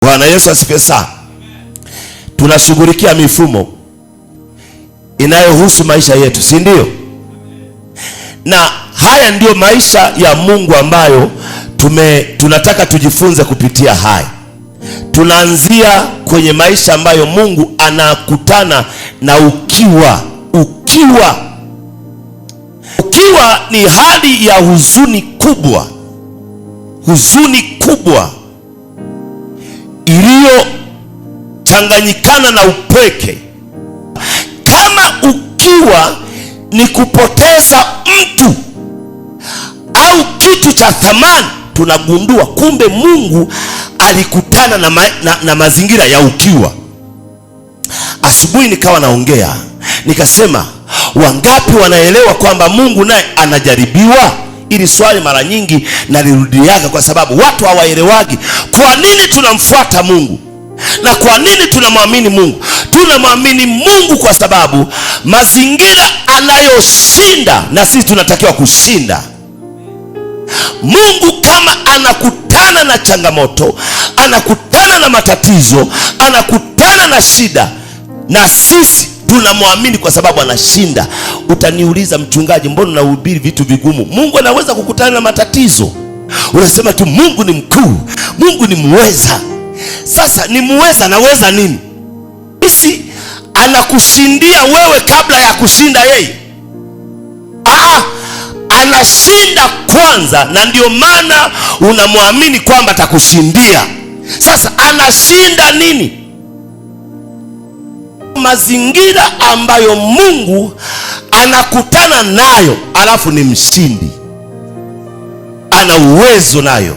Bwana Yesu asifiwe sana. Tunashughulikia mifumo inayohusu maisha yetu, si ndio? Na haya ndiyo maisha ya Mungu ambayo tunataka tujifunze kupitia haya. Tunaanzia kwenye maisha ambayo Mungu anakutana na ukiwa. Ukiwa ni hali ya huzuni kubwa iliyochanganyikana na upweke. Kama ukiwa ni kupoteza mtu au kitu cha thamani, tunagundua kumbe Mungu alikutana na mazingira ya ukiwa. Asubuhi nikawa naongea nikasema, wangapi wanaelewa kwamba Mungu naye anajaribiwa? Ili swali mara nyingi nalirudiaga kwa sababu watu hawaelewagi kwa nini tunamfuata Mungu na kwa nini tunamwamini Mungu. Tunamwamini Mungu kwa sababu mazingira anayoshinda na sisi tunatakiwa kushinda. Mungu kama anakutana na changamoto, anakutana na matatizo, anakutana na shida, na sisi tunamwamini kwa sababu anashinda. Utaniuliza, mchungaji, mbona unahubiri vitu vigumu? Mungu anaweza kukutana na matatizo. Unasema tu Mungu ni mkuu, Mungu ni muweza. Sasa ni muweza, anaweza nini? Sisi anakushindia wewe kabla ya kushinda yeye. Anashinda kwanza, na ndio maana unamwamini kwamba atakushindia. Sasa anashinda nini? Mazingira ambayo Mungu anakutana nayo, alafu ni mshindi, ana uwezo nayo.